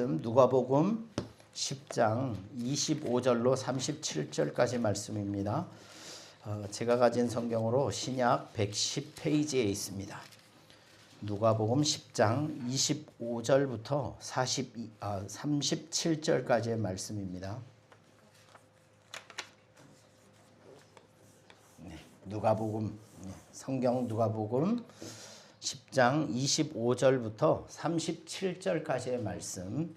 누가복음 10장 25절로 37절까지 말씀입니다. 제가 가진 성경으로 신약 110페이지에 있습니다. 누가복음 10장 25절부터 37절까지의 말씀입니다. 누가복음, 성경 누가복음 10장 25절부터 37절까지의 말씀,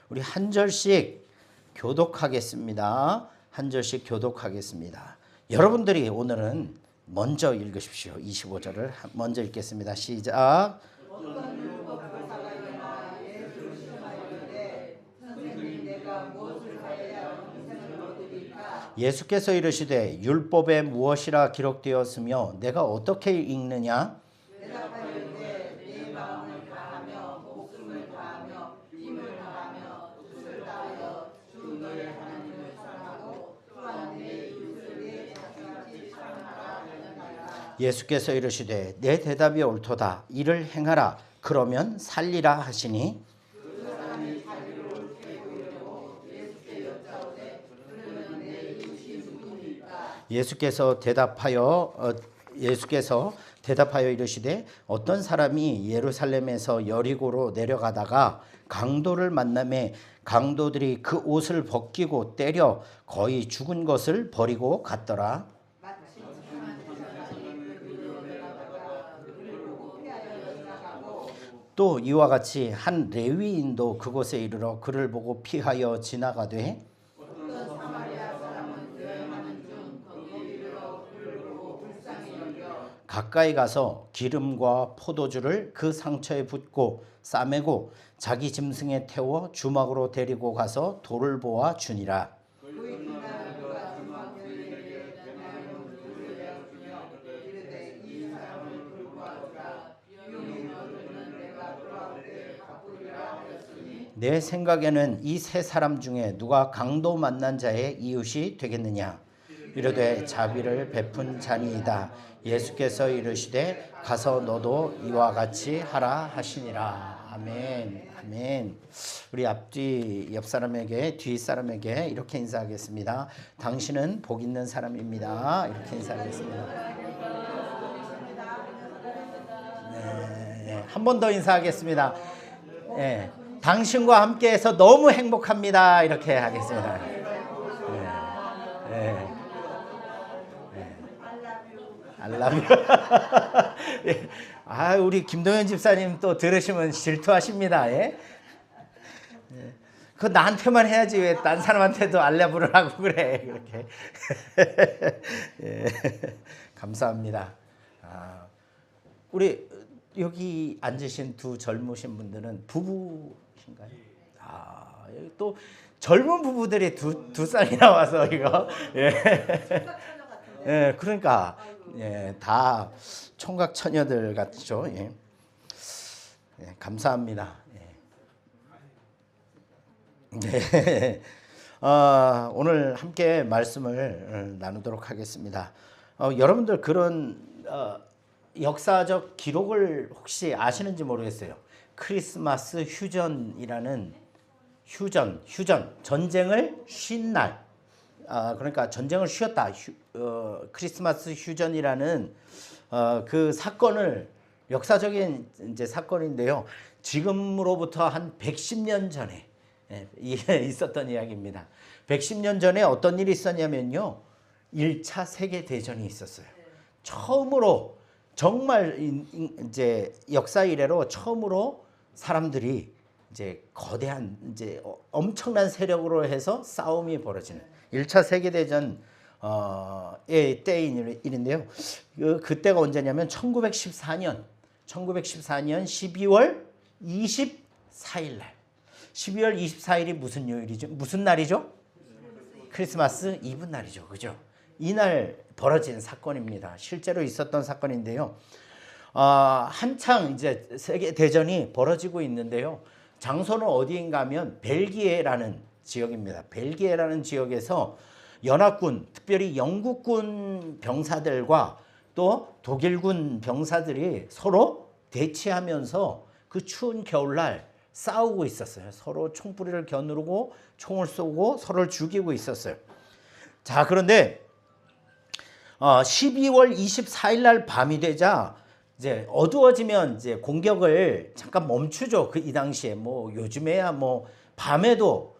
우리 한 절씩 교독하겠습니다. 한 절씩 교독하겠습니다. 여러분들이 오늘은 먼저 읽으십시오. 25절을 먼저 읽겠습니다. 시작. 예수께서 이르시되 율법에 무엇이라 기록되었으며 내가 어떻게 읽느냐? 예수께서 이르시되 내 대답이 옳도다. 이를 행하라. 그러면 살리라 하시니 예수께서 대답하여 이르시되 어떤 사람이 예루살렘에서 여리고로 내려가다가 강도를 만나매 강도들이 그 옷을 벗기고 때려 거의 죽은 것을 버리고 갔더라. 또 이와 같이 한 레위인도 그곳에 이르러 그를 보고 피하여 지나가되 가까이 가서 기름과 포도주를 그 상처에 붓고 싸매고 자기 짐승에 태워 주막으로 데리고 가서 돌을 보아 주니라. 내 생각에는 이 세 사람 중에 누가 강도 만난 자의 이웃이 되겠느냐? 이르되 자비를 베푼 자니이다. 예수께서 이르시되 가서 너도 이와 같이 하라 하시니라. 아멘. 아멘. 우리 앞뒤 옆 사람에게 뒤 사람에게 이렇게 인사하겠습니다. 당신은 복 있는 사람입니다. 이렇게 인사하겠습니다. 네, 한 번 더 인사하겠습니다. 네, 당신과 함께해서 너무 행복합니다. 이렇게 하겠습니다. 네. 알라뷰. 아, 우리 김동현 집사님 또 들으시면 질투하십니다. 예? 그거 나한테만 해야지 왜 딴 사람한테도 알라뷰를 하고 그래. 그렇게. 예. 감사합니다. 우리 여기 앉으신 두 젊으신 분들은 부부신가요? 여기 또 젊은 부부들이 두 쌍이나 와서 이거. 예. 예, 그러니까 예, 다 총각 처녀들 같죠. 예. 예, 감사합니다. 예. 네. 오늘 함께 말씀을 나누도록 하겠습니다. 여러분들 그런 역사적 기록을 혹시 아시는지 모르겠어요. 크리스마스 휴전이라는 휴전 전쟁을 쉰 날. 그러니까 전쟁을 쉬었다. 크리스마스 휴전이라는 그 사건을 역사적인 이제 사건인데요. 지금으로부터 한 110년 전에 있었던 이야기입니다. 110년 전에 어떤 일이 있었냐면요. 1차 세계 대전이 있었어요. 처음으로 정말 이제 역사 이래로 처음으로 사람들이 이제 거대한 이제 엄청난 세력으로 해서 싸움이 벌어지는 1차 세계대전의 때인 일인데요. 그때가 언제냐면 1914년 12월 24일 날. 12월 24일이 무슨 요일이죠? 무슨 날이죠? 크리스마스 이브 날이죠. 그죠? 이날 벌어진 사건입니다. 실제로 있었던 사건인데요. 한창 이제 세계대전이 벌어지고 있는데요. 장소는 어디인가 하면 벨기에라는 지역입니다. 벨기에라는 지역에서 연합군, 특별히 영국군 병사들과 또 독일군 병사들이 서로 대치하면서 그 추운 겨울날 싸우고 있었어요. 서로 총부리를 겨누르고 총을 쏘고 서로를 죽이고 있었어요. 자, 그런데 12월 24일 날 밤이 되자 이제 어두워지면 이제 공격을 잠깐 멈추죠. 이 당시에 뭐 요즘에야 뭐 밤에도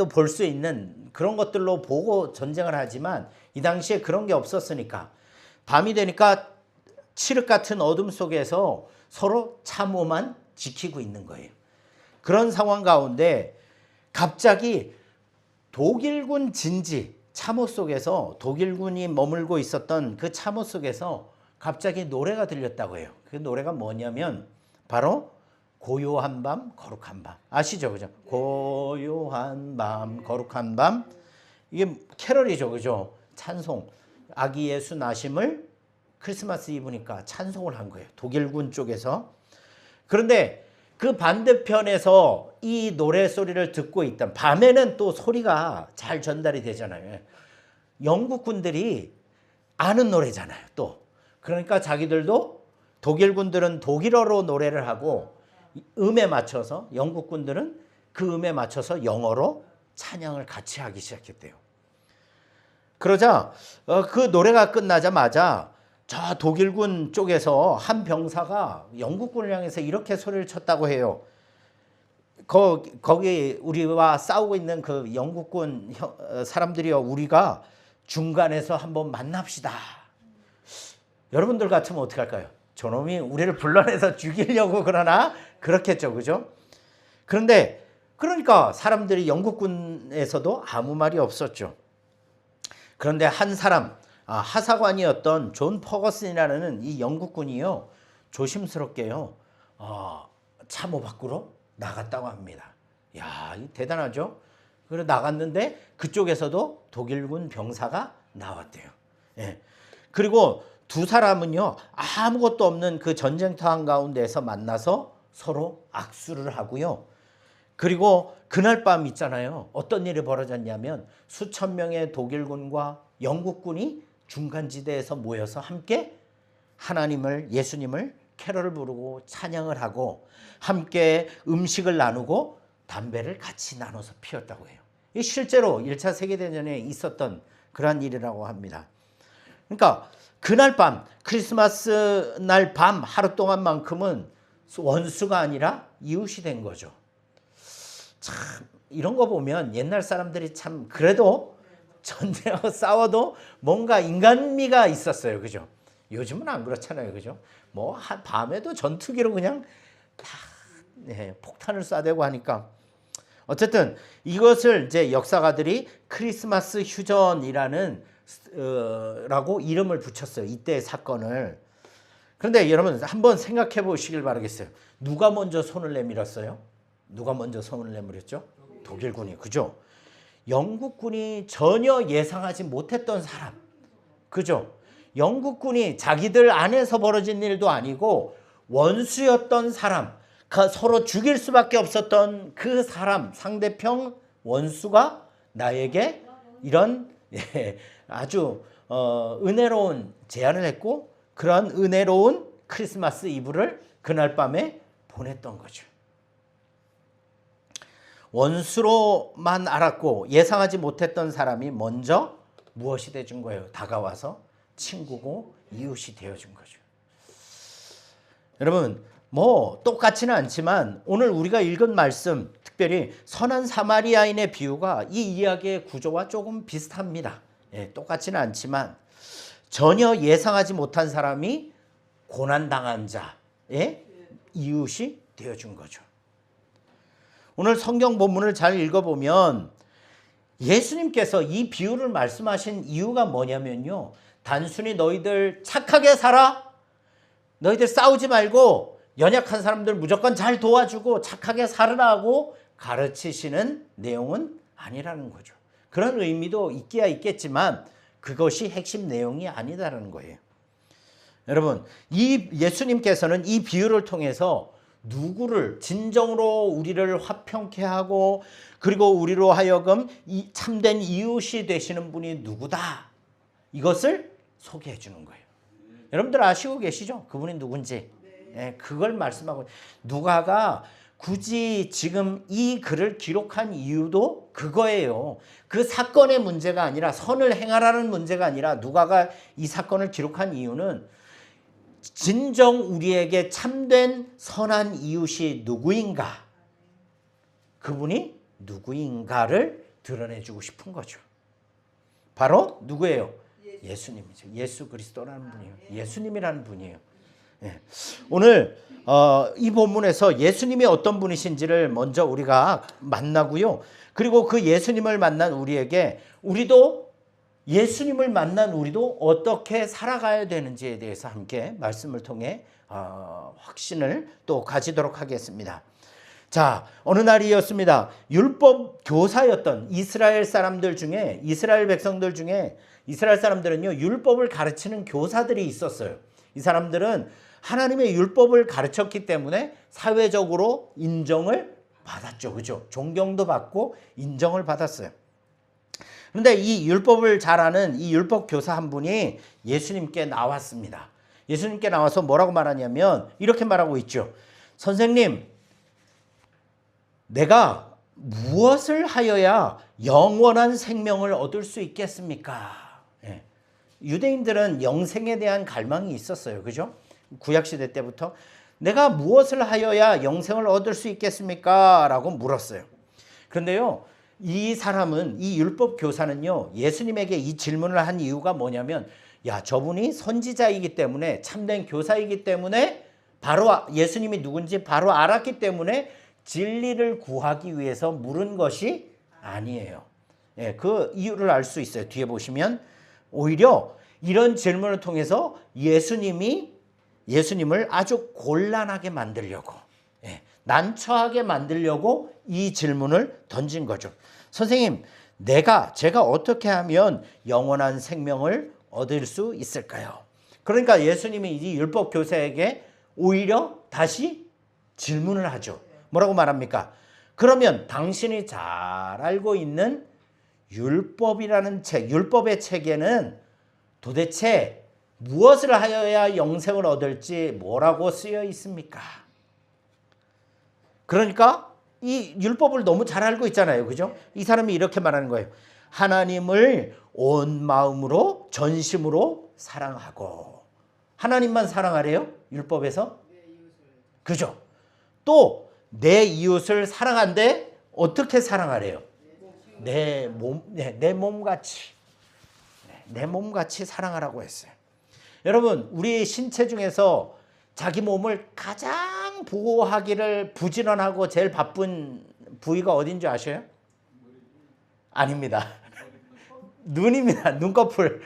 볼 수 있는 그런 것들로 보고 전쟁을 하지만 이 당시에 그런 게 없었으니까 밤이 되니까 칠흑 같은 어둠 속에서 서로 참호만 지키고 있는 거예요. 그런 상황 가운데 갑자기 독일군 진지 참호 속에서 독일군이 머물고 있었던 그 참호 속에서 갑자기 노래가 들렸다고 해요. 그 노래가 뭐냐면 바로 고요한 밤 거룩한 밤 아시죠? 그죠? 고요한 밤 거룩한 밤 이게 캐럴이죠. 그죠? 찬송 아기 예수 나심을 크리스마스 이브니까 찬송을 한 거예요. 독일군 쪽에서. 그런데 그 반대편에서 이 노래 소리를 듣고 있던 밤에는 또 소리가 잘 전달이 되잖아요. 영국군들이 아는 노래잖아요. 또 그러니까 자기들도 독일군들은 독일어로 노래를 하고 음에 맞춰서 영국군들은 그 음에 맞춰서 영어로 찬양을 같이 하기 시작했대요. 그러자 그 노래가 끝나자마자 저 독일군 쪽에서 한 병사가 영국군을 향해서 이렇게 소리를 쳤다고 해요. 거기 우리와 싸우고 있는 그 영국군 사람들이요, 우리가 중간에서 한번 만납시다. 여러분들 같으면 어떻게 할까요? 저놈이 우리를 불러내서 죽이려고 그러나 그렇겠죠, 그죠? 그런데 그러니까 사람들이 영국군에서도 아무 말이 없었죠. 그런데 한 사람 하사관이었던 존 퍼거슨이라는 이 영국군이요 조심스럽게요 참호 밖으로 나갔다고 합니다. 야, 대단하죠? 그래 나갔는데 그쪽에서도 독일군 병사가 나왔대요. 예. 그리고 두 사람은요 아무것도 없는 그 전쟁터 한가운데에서 만나서 서로 악수를 하고요. 그리고 그날 밤 있잖아요. 어떤 일이 벌어졌냐면 수천 명의 독일군과 영국군이 중간지대에서 모여서 함께 하나님을 예수님을 캐럴을 부르고 찬양을 하고 함께 음식을 나누고 담배를 같이 나눠서 피웠다고 해요. 이 실제로 1차 세계대전에 있었던 그러한 일이라고 합니다. 그러니까 그날 밤 크리스마스 날 밤 하루 동안만큼은 원수가 아니라 이웃이 된 거죠. 참 이런 거 보면 옛날 사람들이 참 그래도 전쟁하고 싸워도 뭔가 인간미가 있었어요. 그죠? 요즘은 안 그렇잖아요. 그죠? 뭐 밤에도 전투기로 그냥 다 폭탄을 쏴대고 하니까 어쨌든 이것을 이제 역사가들이 크리스마스 휴전이라는 라고 이름을 붙였어요. 이때의 사건을. 그런데 여러분 한번 생각해 보시길 바라겠어요. 누가 먼저 손을 내밀었어요? 누가 먼저 손을 내밀었죠? 독일군이. 그죠? 영국군이 전혀 예상하지 못했던 사람. 그죠? 영국군이 자기들 안에서 벌어진 일도 아니고 원수였던 사람, 서로 죽일 수밖에 없었던 그 사람, 상대편 원수가 나에게 이런 아주 은혜로운 제안을 했고 그런 은혜로운 크리스마스 이브를 그날 밤에 보냈던 거죠. 원수로만 알았고 예상하지 못했던 사람이 먼저 무엇이 되준 거예요? 다가와서 친구고 이웃이 되어준 거죠. 여러분 뭐 똑같지는 않지만 오늘 우리가 읽은 말씀 특별히 선한 사마리아인의 비유가 이 이야기의 구조와 조금 비슷합니다. 똑같지는 않지만 전혀 예상하지 못한 사람이 고난당한 자의 이웃이 되어준 거죠. 오늘 성경 본문을 잘 읽어보면 예수님께서 이 비유를 말씀하신 이유가 뭐냐면요. 단순히 너희들 착하게 살아. 너희들 싸우지 말고 연약한 사람들 무조건 잘 도와주고 착하게 살으라고 가르치시는 내용은 아니라는 거죠. 그런 의미도 있기야 있겠지만 그것이 핵심 내용이 아니다라는 거예요. 여러분, 이 예수님께서는 이 비유를 통해서 누구를 진정으로 우리를 화평케 하고 그리고 우리로 하여금 이 참된 이웃이 되시는 분이 누구다. 이것을 소개해 주는 거예요. 여러분들 아시고 계시죠? 그분이 누군지. 그걸 말씀하고 누가가 굳이 지금 이 글을 기록한 이유도 그거예요. 그 사건의 문제가 아니라, 선을 행하라는 문제가 아니라, 누가가 이 사건을 기록한 이유는 진정 우리에게 참된 선한 이웃이 누구인가, 그분이 누구인가를 드러내주고 싶은 거죠. 바로 누구예요? 예수님이죠. 예수 그리스도라는 분이에요. 예수님이라는 분이에요. 예. 오늘 이 본문에서 예수님이 어떤 분이신지를 먼저 우리가 만나고요. 그리고 그 예수님을 만난 우리에게, 예수님을 만난 우리도 어떻게 살아가야 되는지에 대해서 함께 말씀을 통해 확신을 또 가지도록 하겠습니다. 자, 어느 날이었습니다. 율법 교사였던 이스라엘 사람들 중에, 이스라엘 백성들 중에, 이스라엘 사람들은요, 율법을 가르치는 교사들이 있었어요. 이 사람들은 하나님의 율법을 가르쳤기 때문에 사회적으로 인정을 받았죠. 그죠? 존경도 받고 인정을 받았어요. 그런데 이 율법을 잘 아는 이 율법 교사 한 분이 예수님께 나왔습니다. 예수님께 나와서 뭐라고 말하냐면 이렇게 말하고 있죠. 선생님, 내가 무엇을 하여야 영원한 생명을 얻을 수 있겠습니까? 예. 유대인들은 영생에 대한 갈망이 있었어요. 그죠? 구약시대 때부터 내가 무엇을 하여야 영생을 얻을 수 있겠습니까? 라고 물었어요. 그런데요, 이 사람은, 이 율법 교사는요, 예수님에게 이 질문을 한 이유가 뭐냐면, 야, 저분이 선지자이기 때문에, 참된 교사이기 때문에, 바로 예수님이 누군지 바로 알았기 때문에 진리를 구하기 위해서 물은 것이 아니에요. 예, 그 이유를 알 수 있어요. 뒤에 보시면 오히려 이런 질문을 통해서 예수님을 아주 곤란하게 만들려고, 난처하게 만들려고 이 질문을 던진 거죠. 선생님, 제가 어떻게 하면 영원한 생명을 얻을 수 있을까요? 그러니까 예수님이 이 율법 교사에게 오히려 다시 질문을 하죠. 뭐라고 말합니까? 그러면 당신이 잘 알고 있는 율법이라는 책, 율법의 책에는 도대체 무엇을 하여야 영생을 얻을지 뭐라고 쓰여 있습니까? 그러니까 이 율법을 너무 잘 알고 있잖아요. 그죠? 이 사람이 이렇게 말하는 거예요. 하나님을 온 마음으로 전심으로 사랑하고. 하나님만 사랑하래요? 율법에서? 그죠? 또 내 이웃을 사랑한데 어떻게 사랑하래요? 내 몸같이. 내 몸같이 사랑하라고 했어요. 여러분, 우리 신체 중에서 자기 몸을 가장 보호하기를 부지런하고 제일 바쁜 부위가 어딘 줄 아셔요? 아닙니다. 눈입니다. 눈꺼풀.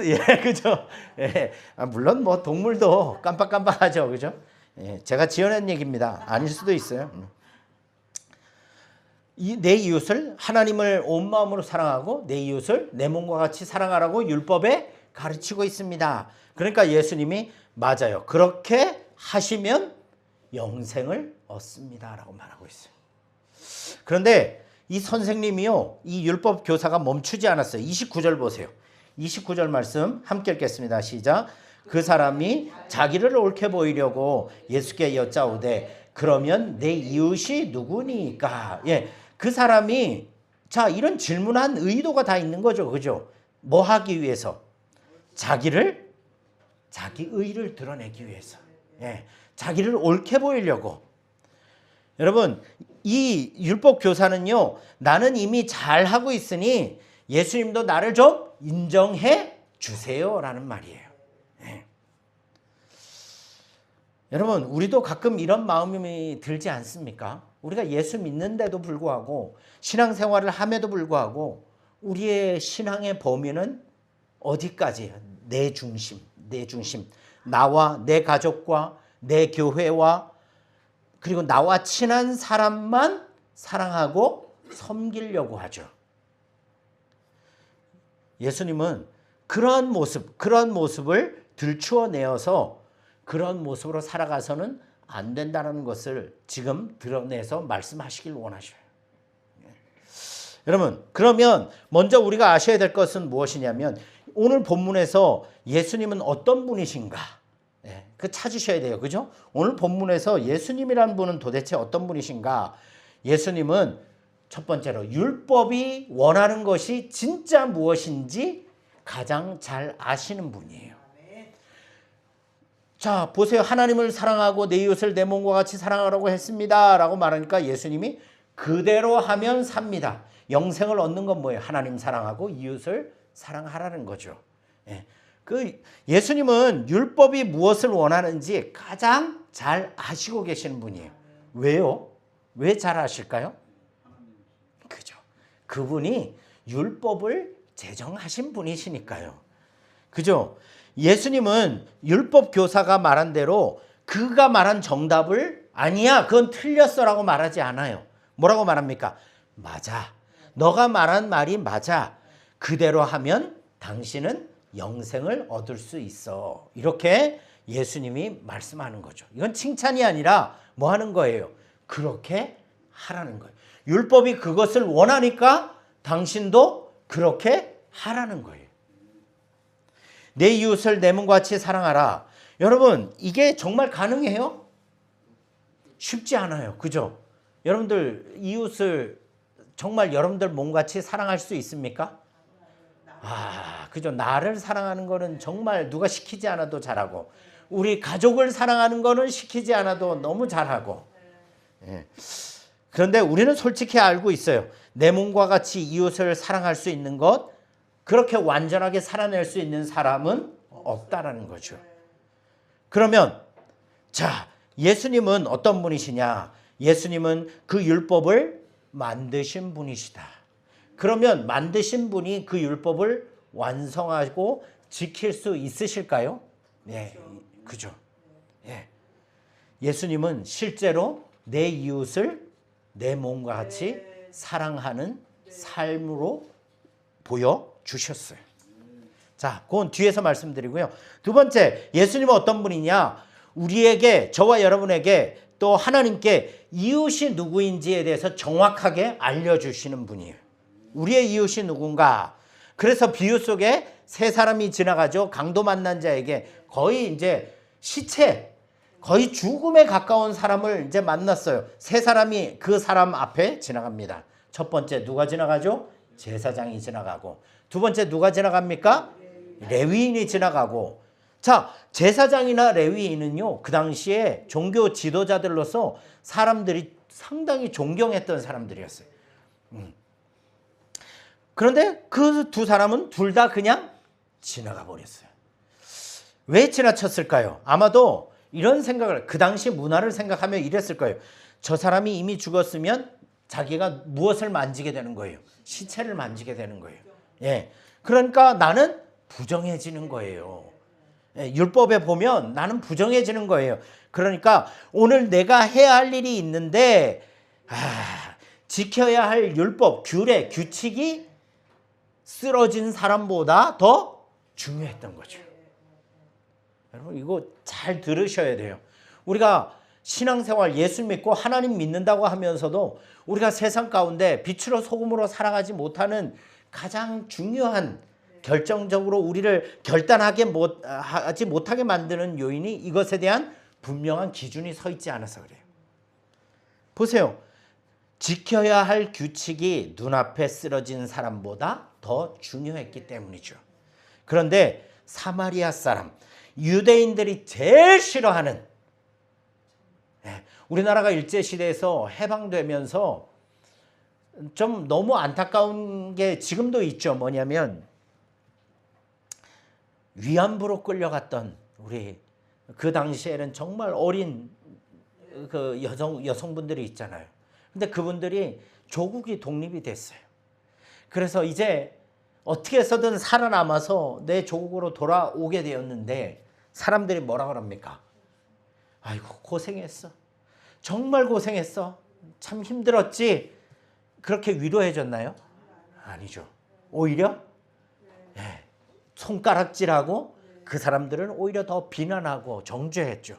예, 그죠? 예, 물론 뭐 동물도 깜빡깜빡하죠. 그죠? 예, 제가 지어낸 얘기입니다. 아닐 수도 있어요. 내 이웃을, 하나님을 온 마음으로 사랑하고 내 이웃을 내 몸과 같이 사랑하라고 율법에 가르치고 있습니다. 그러니까 예수님이 맞아요. 그렇게 하시면 영생을 얻습니다. 라고 말하고 있어요. 그런데 이 선생님이요, 이 율법 교사가 멈추지 않았어요. 29절 보세요. 29절 말씀 함께 읽겠습니다. 시작. 그 사람이 자기를 옳게 보이려고 예수께 여짜오되 그러면 내 이웃이 누구니까? 예, 그 사람이, 자, 이런 질문한 의도가 다 있는 거죠. 그죠? 뭐 하기 위해서? 자기 의를 드러내기 위해서. 예, 자기를 옳게 보이려고. 여러분, 이 율법 교사는요, 나는 이미 잘하고 있으니 예수님도 나를 좀 인정해 주세요. 라는 말이에요. 예. 여러분, 우리도 가끔 이런 마음이 들지 않습니까? 우리가 예수 믿는데도 불구하고, 신앙생활을 함에도 불구하고, 우리의 신앙의 범위는 어디까지? 내 중심. 나와 내 가족과 내 교회와 그리고 나와 친한 사람만 사랑하고 섬기려고 하죠. 예수님은 그러한 모습을 들추어내어서 그런 모습으로 살아가서는 안 된다는 것을 지금 드러내서 말씀하시길 원하셔요. 여러분, 그러면 먼저 우리가 아셔야 될 것은 무엇이냐면 오늘 본문에서 예수님은 어떤 분이신가? 그 찾으셔야 돼요. 그죠? 오늘 본문에서 예수님이라는 분은 도대체 어떤 분이신가? 예수님은 첫 번째로 율법이 원하는 것이 진짜 무엇인지 가장 잘 아시는 분이에요. 자, 보세요. 하나님을 사랑하고 내 이웃을 내 몸과 같이 사랑하라고 했습니다. 라고 말하니까 예수님이 그대로 하면 삽니다. 영생을 얻는 건 뭐예요? 하나님 사랑하고 이웃을 사랑하라는 거죠. 예. 예수님은 율법이 무엇을 원하는지 가장 잘 아시고 계시는 분이에요. 왜요? 왜 잘 아실까요? 그죠. 그분이 율법을 제정하신 분이시니까요. 그죠? 예수님은 율법 교사가 말한 대로 그가 말한 정답을 아니야, 그건 틀렸어라고 말하지 않아요. 뭐라고 말합니까? 맞아. 너가 말한 말이 맞아. 그대로 하면 당신은 영생을 얻을 수 있어. 이렇게 예수님이 말씀하는 거죠. 이건 칭찬이 아니라 뭐 하는 거예요? 그렇게 하라는 거예요. 율법이 그것을 원하니까 당신도 그렇게 하라는 거예요. 내 이웃을 내 몸과 같이 사랑하라. 여러분, 이게 정말 가능해요? 쉽지 않아요. 그죠? 여러분들 이웃을 정말 여러분들 몸같이 사랑할 수 있습니까? 그죠. 나를 사랑하는 거는 정말 누가 시키지 않아도 잘하고, 우리 가족을 사랑하는 거는 시키지 않아도 너무 잘하고. 예. 그런데 우리는 솔직히 알고 있어요. 내 몸과 같이 이웃을 사랑할 수 있는 것, 그렇게 완전하게 살아낼 수 있는 사람은 없다라는 거죠. 그러면 자, 예수님은 어떤 분이시냐? 예수님은 그 율법을 만드신 분이시다. 그러면 만드신 분이 그 율법을 완성하고 지킬 수 있으실까요? 네, 그죠. 예. 예수님은 실제로 내 이웃을 내 몸과 같이 사랑하는 삶으로 보여주셨어요. 자, 그건 뒤에서 말씀드리고요. 두 번째, 예수님은 어떤 분이냐? 우리에게, 저와 여러분에게 또 하나님께 이웃이 누구인지에 대해서 정확하게 알려주시는 분이에요. 우리의 이웃이 누군가? 그래서 비유 속에 세 사람이 지나가죠. 강도 만난 자에게 거의 이제 시체, 거의 죽음에 가까운 사람을 이제 만났어요. 세 사람이 그 사람 앞에 지나갑니다. 첫 번째 누가 지나가죠? 제사장이 지나가고, 두 번째 누가 지나갑니까? 레위인이 지나가고. 자, 제사장이나 레위인은요, 그 당시에 종교 지도자들로서 사람들이 상당히 존경했던 사람들이었어요. 그런데 그 두 사람은 둘 다 그냥 지나가 버렸어요. 왜 지나쳤을까요? 아마도 이런 생각을, 그 당시 문화를 생각하면 이랬을 거예요. 저 사람이 이미 죽었으면 자기가 무엇을 만지게 되는 거예요? 시체를 만지게 되는 거예요. 예. 그러니까 나는 부정해지는 거예요. 예, 율법에 보면 나는 부정해지는 거예요. 그러니까 오늘 내가 해야 할 일이 있는데 지켜야 할 율법, 규례, 규칙이 쓰러진 사람보다 더 중요했던 거죠. 여러분, 이거 잘 들으셔야 돼요. 우리가 신앙생활, 예수 믿고 하나님 믿는다고 하면서도 우리가 세상 가운데 빛으로 소금으로 살아가지 못하는 가장 중요한, 결정적으로 우리를 결단하지 못하게 만드는 요인이 이것에 대한 분명한 기준이 서 있지 않아서 그래요. 보세요. 지켜야 할 규칙이 눈앞에 쓰러진 사람보다 더 중요했기 때문이죠. 그런데 사마리아 사람, 유대인들이 제일 싫어하는, 우리나라가 일제시대에서 해방되면서 좀 너무 안타까운 게 지금도 있죠. 뭐냐면 위안부로 끌려갔던 우리 그 당시에는 정말 어린 그 여성분들이 있잖아요. 근데 그분들이 조국이 독립이 됐어요. 그래서 이제 어떻게 해서든 살아남아서 내 조국으로 돌아오게 되었는데 사람들이 뭐라 그럽니까? 아이고, 고생했어. 정말 고생했어. 참 힘들었지. 그렇게 위로해 줬나요? 아니죠. 오히려 손가락질하고 그 사람들은 오히려 더 비난하고 정죄했죠.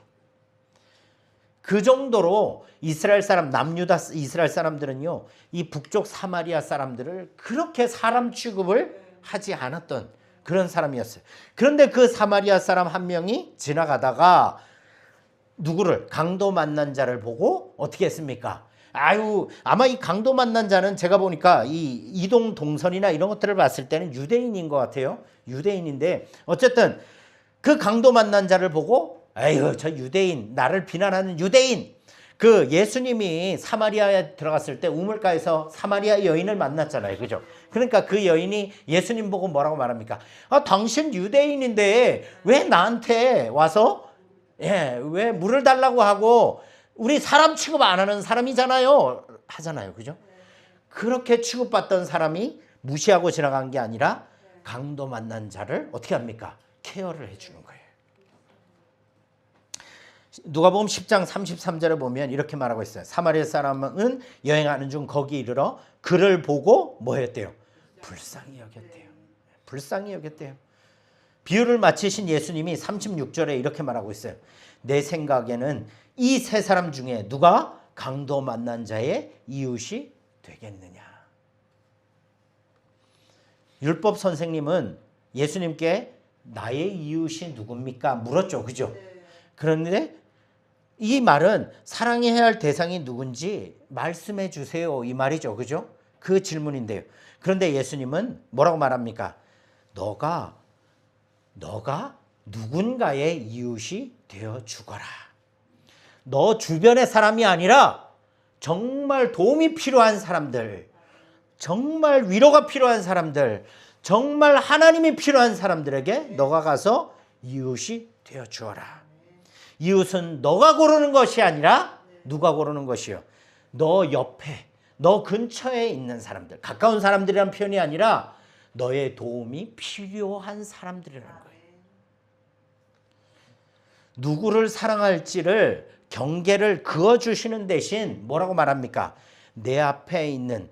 그 정도로 이스라엘 사람, 남유다 이스라엘 사람들은요, 이 북쪽 사마리아 사람들을 그렇게 사람 취급을 하지 않았던 그런 사람이었어요. 그런데 그 사마리아 사람 한 명이 지나가다가 누구를? 강도 만난 자를 보고 어떻게 했습니까? 아유, 아마 이 강도 만난 자는 제가 보니까 이 이동 동선이나 이런 것들을 봤을 때는 유대인인 것 같아요. 유대인인데 어쨌든 그 강도 만난 자를 보고 에휴, 저 유대인, 나를 비난하는 유대인. 그 예수님이 사마리아에 들어갔을 때 우물가에서 사마리아 여인을 만났잖아요. 그죠? 그러니까 그 여인이 예수님 보고 뭐라고 말합니까? 아, 당신 유대인인데 왜 나한테 와서 왜 물을 달라고 하고, 우리 사람 취급 안 하는 사람이잖아요. 하잖아요. 그죠? 그렇게 취급받던 사람이 무시하고 지나간 게 아니라 강도 만난 자를 어떻게 합니까? 케어를 해주는 거예요. 누가복음 10장 33절에 보면 이렇게 말하고 있어요. 사마리아 사람은 여행하는 중 거기 이르러 그를 보고 뭐 했대요? 불쌍히 여겼대요. 불쌍히 여겼대요. 비유를 마치신 예수님이 36절에 이렇게 말하고 있어요. 내 생각에는 이 세 사람 중에 누가 강도 만난 자의 이웃이 되겠느냐. 율법 선생님은 예수님께 나의 이웃이 누굽니까? 물었죠. 그죠? 그런데 이 말은 사랑해야 할 대상이 누군지 말씀해 주세요. 이 말이죠. 그죠? 그 질문인데요. 그런데 예수님은 뭐라고 말합니까? 너가 누군가의 이웃이 되어 죽어라. 너 주변의 사람이 아니라 정말 도움이 필요한 사람들, 정말 위로가 필요한 사람들, 정말 하나님이 필요한 사람들에게 너가 가서 이웃이 되어 주어라. 이웃은 너가 고르는 것이 아니라 누가 고르는 것이요? 너 옆에, 너 근처에 있는 사람들, 가까운 사람들이란 표현이 아니라 너의 도움이 필요한 사람들이라는 거예요. 누구를 사랑할지를 경계를 그어주시는 대신 뭐라고 말합니까? 내 앞에 있는,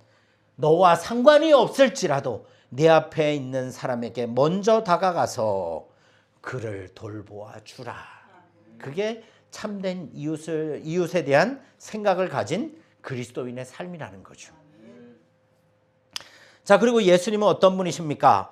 너와 상관이 없을지라도 내 앞에 있는 사람에게 먼저 다가가서 그를 돌보아 주라. 그게 참된 이웃에 대한 생각을 가진 그리스도인의 삶이라는 거죠. 자, 그리고 예수님은 어떤 분이십니까?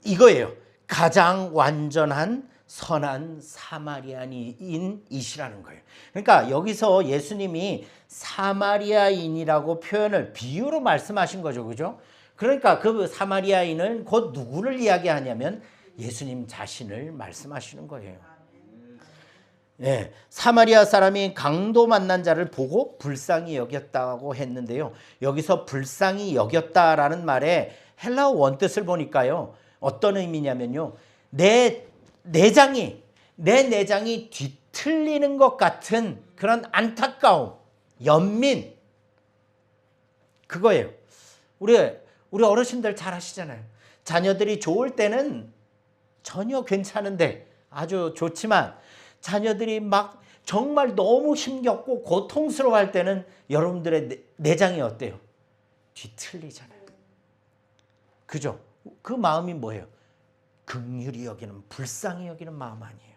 이거예요. 가장 완전한 선한 사마리아인이시라는 거예요. 그러니까 여기서 예수님이 사마리아인이라고 표현을 비유로 말씀하신 거죠. 그죠? 그러니까 그 사마리아인은 곧 누구를 이야기하냐면 예수님 자신을 말씀하시는 거예요. 예, 사마리아 사람이 강도 만난 자를 보고 불쌍히 여겼다고 했는데요. 여기서 불쌍히 여겼다라는 말의 헬라어 원뜻을 보니까요. 어떤 의미냐면요. 내 내장이 뒤틀리는 것 같은 그런 안타까움, 연민, 그거예요. 우리 어르신들 잘 아시잖아요. 자녀들이 좋을 때는 전혀 괜찮은데, 아주 좋지만 자녀들이 막 정말 너무 힘겹고 고통스러워할 때는 여러분들의 내장이 어때요? 뒤틀리잖아요. 그죠? 그 마음이 뭐예요? 긍휼히 여기는, 불쌍히 여기는 마음 아니에요.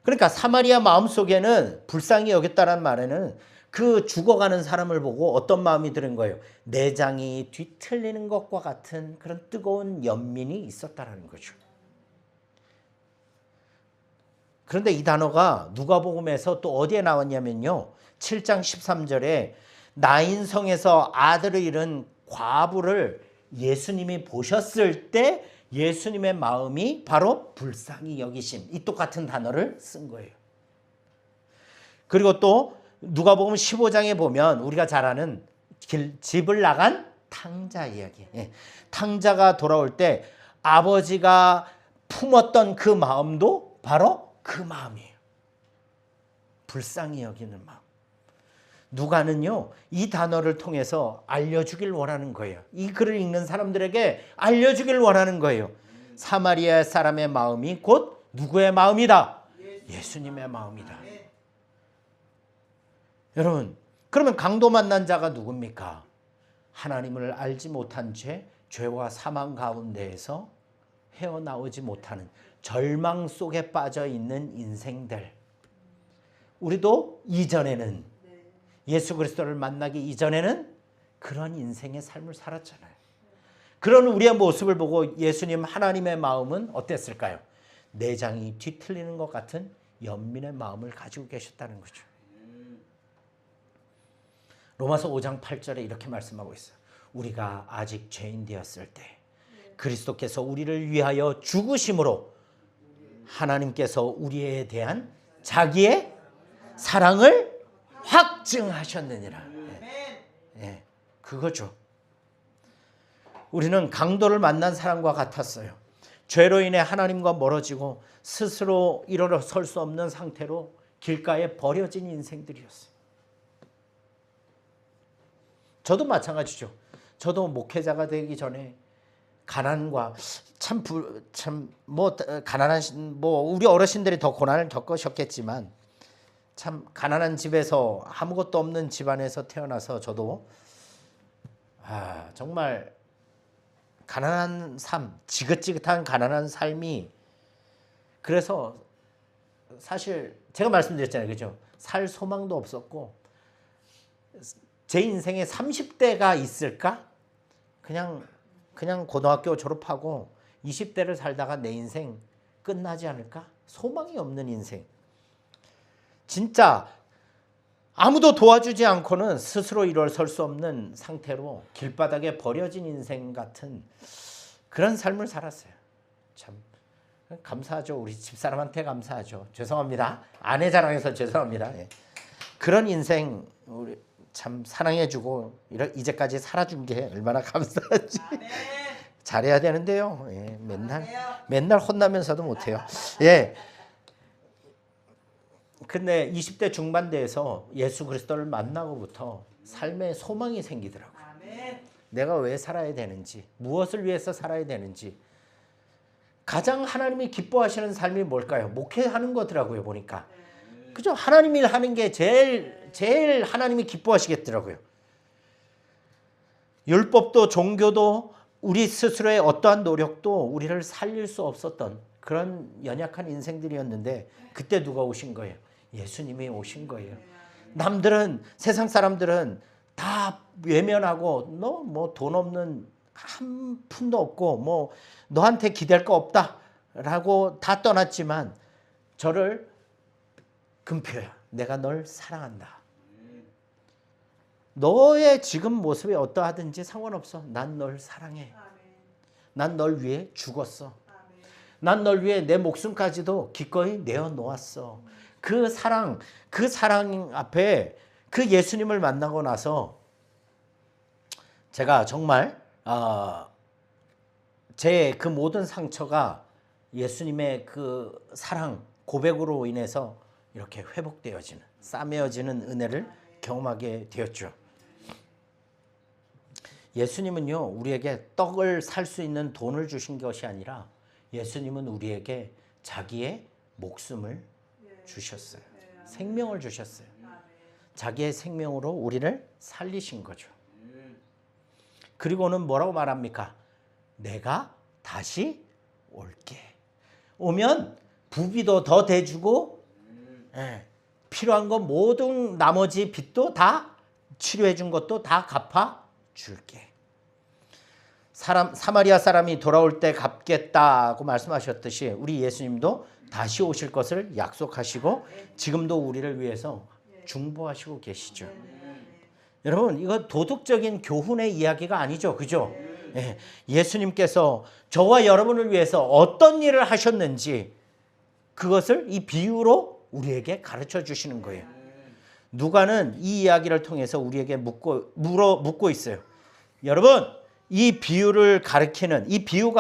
그러니까 사마리아 마음속에는 불쌍히 여겼다는 말에는 그 죽어가는 사람을 보고 어떤 마음이 드는 거예요? 내장이 뒤틀리는 것과 같은 그런 뜨거운 연민이 있었다는 거죠. 그런데 이 단어가 누가복음에서 또 어디에 나왔냐면요. 7장 13절에 나인성에서 아들을 잃은 과부를 예수님이 보셨을 때 예수님의 마음이 바로 불쌍히 여기심, 이 똑같은 단어를 쓴 거예요. 그리고 또 누가복음 15장에 보면 우리가 잘 아는 집을 나간 탕자 이야기. 탕자가 돌아올 때 아버지가 품었던 그 마음도 바로 그 마음이에요. 불쌍히 여기는 마음. 누가는요, 이 단어를 통해서 알려주길 원하는 거예요. 이 글을 읽는 사람들에게 알려주길 원하는 거예요. 사마리아 사람의 마음이 곧 누구의 마음이다? 예수님의 마음이다. 여러분, 그러면 강도 만난 자가 누굽니까? 하나님을 알지 못한 죄, 죄와 사망 가운데에서 헤어나오지 못하는 절망 속에 빠져 있는 인생들. 우리도 이전에는, 예수 그리스도를 만나기 이전에는 그런 인생의 삶을 살았잖아요. 그런 우리의 모습을 보고 예수님 하나님의 마음은 어땠을까요? 내장이 뒤틀리는 것 같은 연민의 마음을 가지고 계셨다는 거죠. 로마서 5장 8절에 이렇게 말씀하고 있어요. 우리가 아직 죄인 되었을 때 그리스도께서 우리를 위하여 죽으심으로 하나님께서 우리에 대한 자기의 사랑을 확증하셨느니라. 예, 그거죠. 우리는 강도를 만난 사람과 같았어요. 죄로 인해 하나님과 멀어지고 스스로 일어설 수 없는 상태로 길가에 버려진 인생들이었어요. 저도 마찬가지죠. 저도 목회자가 되기 전에 가난과 가난한 우리 어르신들이 더 고난을 겪으셨겠지만 참 가난한 집에서 아무것도 없는 집안에서 태어나서 저도 정말 가난한 삶, 지긋지긋한 가난한 삶이 그래서 사실 제가 말씀드렸잖아요. 그죠? 살 소망도 없었고 제 인생에 30대가 있을까? 그냥 고등학교 졸업하고 20대를 살다가 내 인생 끝나지 않을까? 소망이 없는 인생. 진짜 아무도 도와주지 않고는 스스로 일어설 수 없는 상태로 길바닥에 버려진 인생 같은 그런 삶을 살았어요. 참 감사하죠. 우리 집사람한테 감사하죠. 죄송합니다. 아내 자랑해서 죄송합니다. 예. 그런 인생 우리 참 사랑해주고 이제까지 살아준 게 얼마나 감사하지. 잘해야 되는데요. 예, 맨날 혼나면서도 못해요. 예. 근데 20대 중반대에서 예수 그리스도를 만나고부터 삶에 소망이 생기더라고요. 내가 왜 살아야 되는지, 무엇을 위해서 살아야 되는지. 가장 하나님이 기뻐하시는 삶이 뭘까요? 목회하는 거더라고요, 보니까. 그죠? 하나님 일 하는 게 제일 하나님이 기뻐하시겠더라고요. 율법도 종교도 우리 스스로의 어떠한 노력도 우리를 살릴 수 없었던 그런 연약한 인생들이었는데 그때 누가 오신 거예요? 예수님이 오신 거예요. 남들은 세상 사람들은 다 외면하고 너 뭐 돈 없는 한 푼도 없고 뭐 너한테 기댈 거 없다라고 다 떠났지만 저를 금표야. 내가 널 사랑한다. 너의 지금 모습이 어떠하든지 상관없어. 난 널 사랑해. 난 널 위해 죽었어. 난 널 위해 내 목숨까지도 기꺼이 내어놓았어. 그 사랑 앞에 그 예수님을 만나고 나서 제가 정말 제 그 모든 상처가 예수님의 그 사랑 고백으로 인해서 이렇게 회복되어지는 싸매어지는 은혜를 경험하게 되었죠. 예수님은요 우리에게 떡을 살 수 있는 돈을 주신 것이 아니라 예수님은 우리에게 자기의 목숨을 주셨어요. 생명을 주셨어요. 자기의 생명으로 우리를 살리신 거죠. 그리고는 뭐라고 말합니까? 내가 다시 올게. 오면 부비도 더 대주고 필요한 거 모든 나머지 빚도 다 치료해 준 것도 다 갚아 줄게. 사마리아 사람이 돌아올 때 갚겠다고 말씀하셨듯이 우리 예수님도 다시 오실 것을 약속하시고 지금도 우리를 위해서 중보하시고 계시죠. 여러분 이거 도덕적인 교훈의 이야기가 아니죠. 그죠? 예, 예수님께서 저와 여러분을 위해서 어떤 일을 하셨는지 그것을 이 비유로 우리에게 가르쳐 주시는 거예요. 누가는 이 이야기를 통해서 우리에게 묻고 있어요. 여러분 이 비유가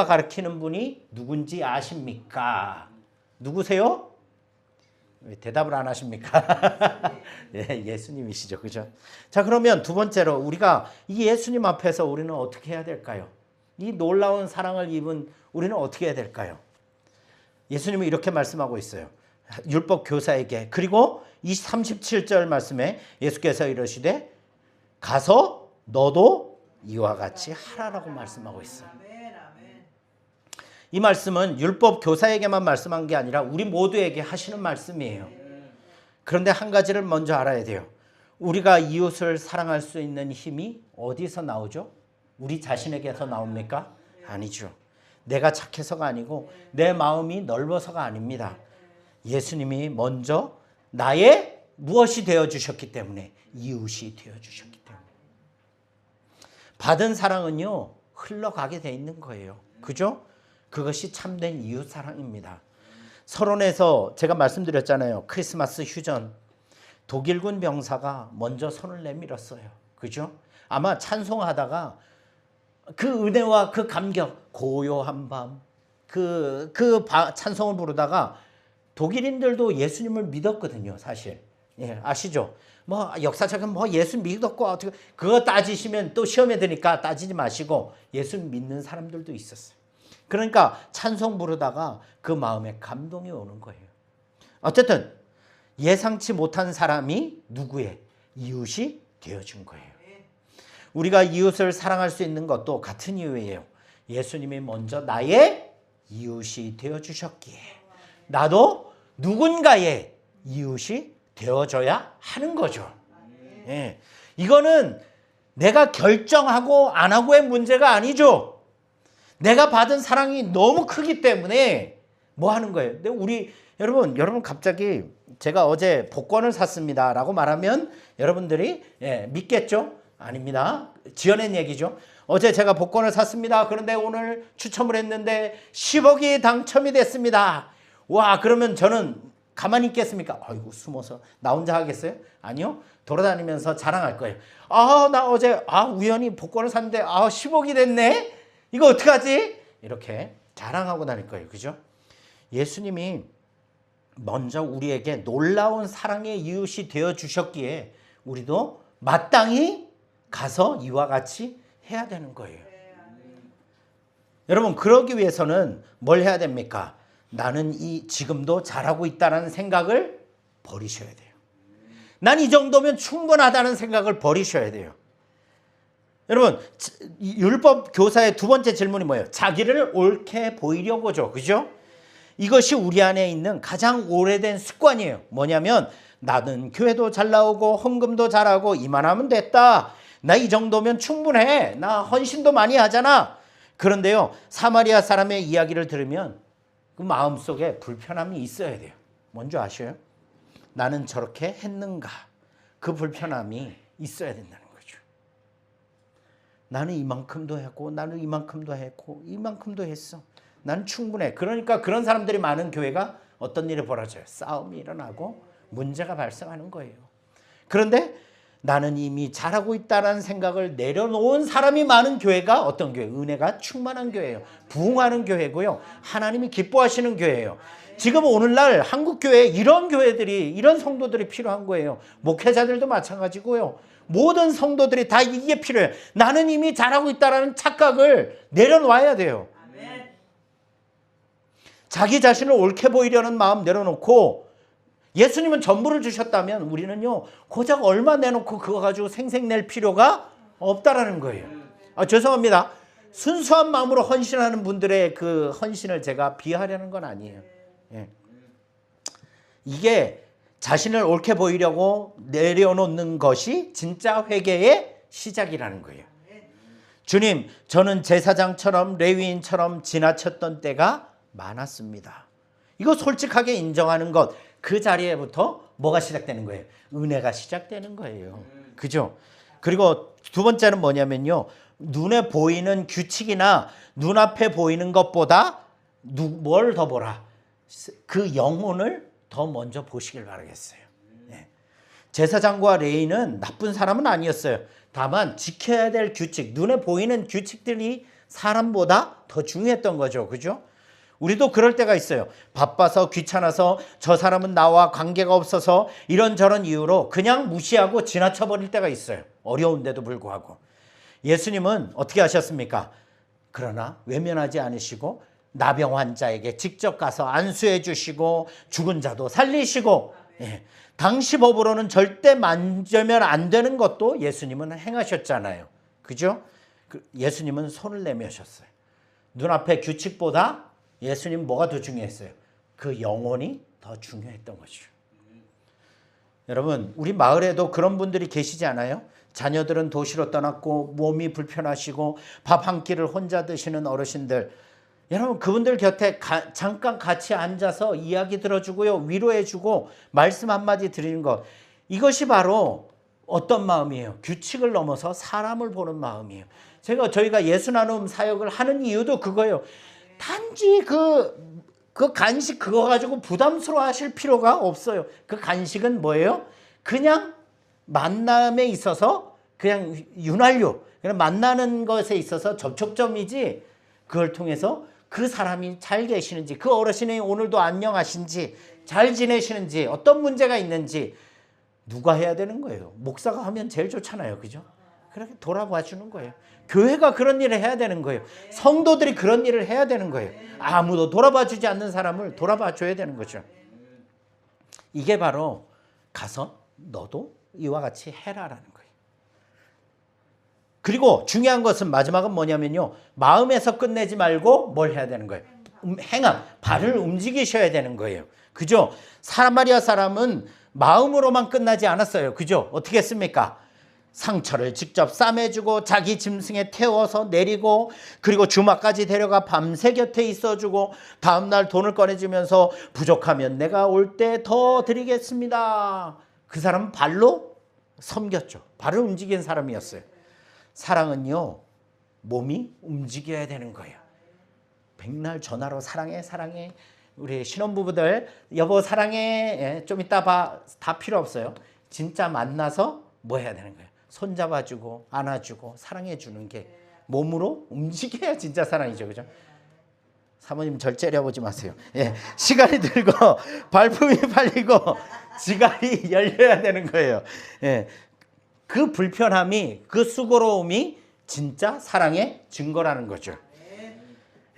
가르치는 분이 누군지 아십니까? 누구세요? 왜 대답을 안 하십니까? 예, 예수님이시죠. 그죠? 자, 그러면 두 번째로 우리가 이 예수님 앞에서 우리는 어떻게 해야 될까요? 이 놀라운 사랑을 입은 우리는 어떻게 해야 될까요? 예수님이 이렇게 말씀하고 있어요. 율법 교사에게. 그리고 37절 말씀에 예수께서 이러시되 가서 너도 이와 같이 하라라고 말씀하고 있어요. 이 말씀은 율법 교사에게만 말씀한 게 아니라 우리 모두에게 하시는 말씀이에요. 그런데 한 가지를 먼저 알아야 돼요. 우리가 이웃을 사랑할 수 있는 힘이 어디서 나오죠? 우리 자신에게서 나옵니까? 아니죠. 내가 착해서가 아니고 내 마음이 넓어서가 아닙니다. 예수님이 먼저 나의 무엇이 되어주셨기 때문에, 이웃이 되어주셨기 때문에. 받은 사랑은요, 흘러가게 돼 있는 거예요. 그죠? 그것이 참된 이웃 사랑입니다. 서론에서 제가 말씀드렸잖아요. 크리스마스 휴전. 독일군 병사가 먼저 손을 내밀었어요. 그죠? 아마 찬송하다가 그 은혜와 그 감격, 고요한 밤, 찬송을 부르다가 독일인들도 예수님을 믿었거든요, 사실. 예, 아시죠? 뭐 역사적인 뭐 예수 믿었고 어떻게 그거 따지시면 또 시험에 드니까 따지지 마시고 예수 믿는 사람들도 있었어요. 그러니까 찬송 부르다가 그 마음에 감동이 오는 거예요. 어쨌든 예상치 못한 사람이 누구의 이웃이 되어준 거예요. 우리가 이웃을 사랑할 수 있는 것도 같은 이유예요. 예수님이 먼저 나의 이웃이 되어주셨기에 나도 누군가의 이웃이 되어줘야 하는 거죠. 예. 이거는 내가 결정하고 안 하고의 문제가 아니죠. 내가 받은 사랑이 너무 크기 때문에 뭐 하는 거예요. 근데 여러분 갑자기 제가 어제 복권을 샀습니다 라고 말하면 여러분들이 믿겠죠? 아닙니다. 지어낸 얘기죠. 어제 제가 복권을 샀습니다. 그런데 오늘 추첨을 했는데 10억이 당첨이 됐습니다. 와, 그러면 저는 가만히 있겠습니까? 아이고, 숨어서 나 혼자 하겠어요? 아니요. 돌아다니면서 자랑할 거예요. 나 어제 우연히 복권을 샀는데 10억이 됐네? 이거 어떡하지? 이렇게 자랑하고 다닐 거예요. 그죠? 예수님이 먼저 우리에게 놀라운 사랑의 이웃이 되어주셨기에 우리도 마땅히 가서 이와 같이 해야 되는 거예요. 여러분, 그러기 위해서는 뭘 해야 됩니까? 나는 지금도 잘하고 있다는 생각을 버리셔야 돼요. 난 이 정도면 충분하다는 생각을 버리셔야 돼요. 여러분, 율법 교사의 두 번째 질문이 뭐예요? 자기를 옳게 보이려고죠. 그죠? 이것이 우리 안에 있는 가장 오래된 습관이에요. 뭐냐면 나는 교회도 잘 나오고 헌금도 잘하고 이만하면 됐다. 나 이 정도면 충분해. 나 헌신도 많이 하잖아. 그런데요, 사마리아 사람의 이야기를 들으면 그 마음속에 불편함이 있어야 돼요. 뭔지 아셔요? 나는 저렇게 했는가? 그 불편함이 있어야 된다는 거죠. 나는 이만큼도 했고 나는 이만큼도 했고 이만큼도 했어. 나는 충분해. 그러니까 그런 사람들이 많은 교회가 어떤 일이 벌어져요? 싸움이 일어나고 문제가 발생하는 거예요. 그런데 나는 이미 잘하고 있다는 생각을 내려놓은 사람이 많은 교회가 어떤 교회? 은혜가 충만한 교회예요. 부흥하는 교회고요. 하나님이 기뻐하시는 교회예요. 지금 오늘날 한국 교회에 이런 교회들이, 이런 성도들이 필요한 거예요. 목회자들도 마찬가지고요. 모든 성도들이 다 이게 필요해요. 나는 이미 잘하고 있다는 착각을 내려놔야 돼요. 자기 자신을 옳게 보이려는 마음 내려놓고, 예수님은 전부를 주셨다면 우리는요, 고작 얼마 내놓고 그거 가지고 생색낼 필요가 없다라는 거예요. 죄송합니다. 순수한 마음으로 헌신하는 분들의 그 헌신을 제가 비하하려는 건 아니에요. 예. 이게 자신을 옳게 보이려고 내려놓는 것이 진짜 회개의 시작이라는 거예요. 주님, 저는 제사장처럼 레위인처럼 지나쳤던 때가 많았습니다. 이거 솔직하게 인정하는 것, 그 자리에부터 뭐가 시작되는 거예요? 은혜가 시작되는 거예요. 그죠? 그리고 두 번째는 뭐냐면요, 눈에 보이는 규칙이나 눈앞에 보이는 것보다 뭘 더 보라? 그 영혼을 더 먼저 보시길 바라겠어요. 네. 제사장과 레위인은 나쁜 사람은 아니었어요. 다만 지켜야 될 규칙, 눈에 보이는 규칙들이 사람보다 더 중요했던 거죠. 그죠? 우리도 그럴 때가 있어요. 바빠서 귀찮아서 저 사람은 나와 관계가 없어서 이런저런 이유로 그냥 무시하고 지나쳐 버릴 때가 있어요. 어려운데도 불구하고. 예수님은 어떻게 하셨습니까? 그러나 외면하지 않으시고 나병 환자에게 직접 가서 안수해 주시고 죽은 자도 살리시고, 당시 법으로는 절대 만지면 안 되는 것도 예수님은 행하셨잖아요. 그죠? 예수님은 손을 내미셨어요. 눈앞의 규칙보다 예수님 뭐가 더 중요했어요? 그 영혼이 더 중요했던 거죠. 여러분, 우리 마을에도 그런 분들이 계시지 않아요? 자녀들은 도시로 떠났고 몸이 불편하시고 밥 한 끼를 혼자 드시는 어르신들. 여러분 그분들 곁에 잠깐 같이 앉아서 이야기 들어주고요. 위로해주고 말씀 한마디 드리는 것. 이것이 바로 어떤 마음이에요? 규칙을 넘어서 사람을 보는 마음이에요. 저희가 예수 나눔 사역을 하는 이유도 그거예요. 단지 그 간식 그거 가지고 부담스러워 하실 필요가 없어요. 그 간식은 뭐예요? 그냥 만남에 있어서 그냥 윤활유, 그냥 만나는 것에 있어서 접촉점이지, 그걸 통해서 그 사람이 잘 계시는지, 그 어르신이 오늘도 안녕하신지, 잘 지내시는지, 어떤 문제가 있는지 누가 해야 되는 거예요? 목사가 하면 제일 좋잖아요. 그죠? 그렇게 돌아봐 주는 거예요. 교회가 그런 일을 해야 되는 거예요. 성도들이 그런 일을 해야 되는 거예요. 아무도 돌아봐 주지 않는 사람을 돌아봐 줘야 되는 거죠. 이게 바로 가서 너도 이와 같이 해라라는 거예요. 그리고 중요한 것은 마지막은 뭐냐면요. 마음에서 끝내지 말고 뭘 해야 되는 거예요? 행함, 발을 움직이셔야 되는 거예요. 그죠? 사마리아 사람은 마음으로만 끝나지 않았어요. 그죠? 어떻게 했습니까? 상처를 직접 싸매주고 자기 짐승에 태워서 내리고, 그리고 주막까지 데려가 밤새 곁에 있어주고, 다음날 돈을 꺼내주면서 부족하면 내가 올 때 더 드리겠습니다. 그 사람은 발로 섬겼죠. 발을 움직인 사람이었어요. 사랑은요, 몸이 움직여야 되는 거예요. 백날 전화로 사랑해 사랑해, 우리 신혼부부들 여보 사랑해, 좀 이따 봐, 다 필요 없어요. 진짜 만나서 뭐 해야 되는 거예요? 손잡아주고 안아주고 사랑해주는 게 몸으로 움직여야 진짜 사랑이죠. 그죠? 사모님 절 째려보지 마세요. 예, 시간이 들고 발품이 팔리고 지갑이 열려야 되는 거예요. 예, 그 불편함이, 그 수고로움이 진짜 사랑의 증거라는 거죠.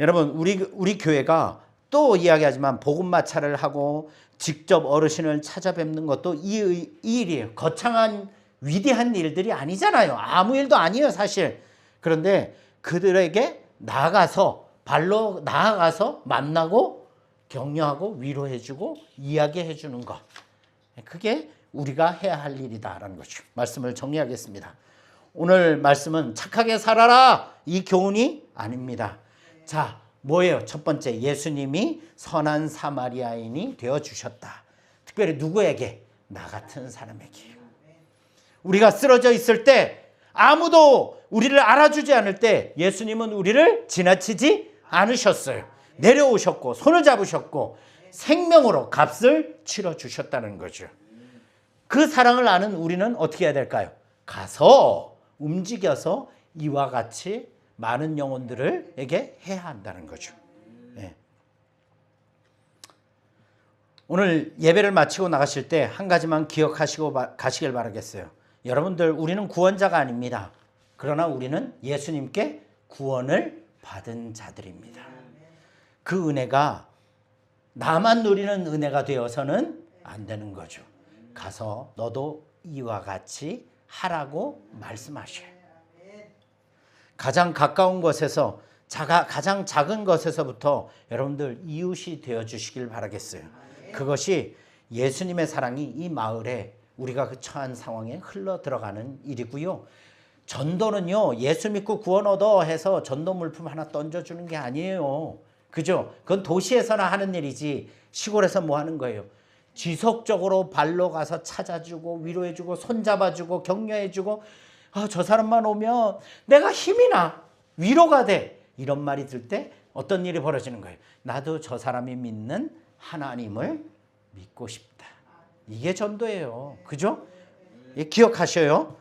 여러분 우리 교회가 또 이야기하지만 복음마차를 하고 직접 어르신을 찾아뵙는 것도 이 일이에요. 거창한 위대한 일들이 아니잖아요. 아무 일도 아니에요 사실. 그런데 그들에게 나아가서, 발로 나아가서 만나고 격려하고 위로해주고 이야기해주는 것, 그게 우리가 해야 할 일이다라는 거죠. 말씀을 정리하겠습니다. 오늘 말씀은 착하게 살아라 이 교훈이 아닙니다. 자, 뭐예요? 첫 번째, 예수님이 선한 사마리아인이 되어주셨다. 특별히 누구에게? 나 같은 사람에게. 우리가 쓰러져 있을 때, 아무도 우리를 알아주지 않을 때 예수님은 우리를 지나치지 않으셨어요. 내려오셨고 손을 잡으셨고 생명으로 값을 치러주셨다는 거죠. 그 사랑을 아는 우리는 어떻게 해야 될까요? 가서 움직여서 이와 같이 많은 영혼들에게 해야 한다는 거죠. 네. 오늘 예배를 마치고 나가실 때 한 가지만 기억하시고 가시길 바라겠어요. 여러분들, 우리는 구원자가 아닙니다. 그러나 우리는 예수님께 구원을 받은 자들입니다. 그 은혜가 나만 누리는 은혜가 되어서는 안 되는 거죠. 가서 너도 이와 같이 하라고 말씀하셔요. 가장 가까운 곳에서, 가장 작은 것에서부터 여러분들 이웃이 되어주시길 바라겠어요. 그것이 예수님의 사랑이 이 마을에, 우리가 그 처한 상황에 흘러 들어가는 일이고요. 전도는요, 예수 믿고 구원 얻어 해서 전도 물품 하나 던져주는 게 아니에요. 그죠? 그건 도시에서나 하는 일이지 시골에서 뭐 하는 거예요? 지속적으로 발로 가서 찾아주고 위로해주고 손잡아주고 격려해주고, 저 사람만 오면 내가 힘이 나, 위로가 돼, 이런 말이 들 때 어떤 일이 벌어지는 거예요? 나도 저 사람이 믿는 하나님을 믿고 싶다. 이게 전도예요. 그죠? 기억하셔요.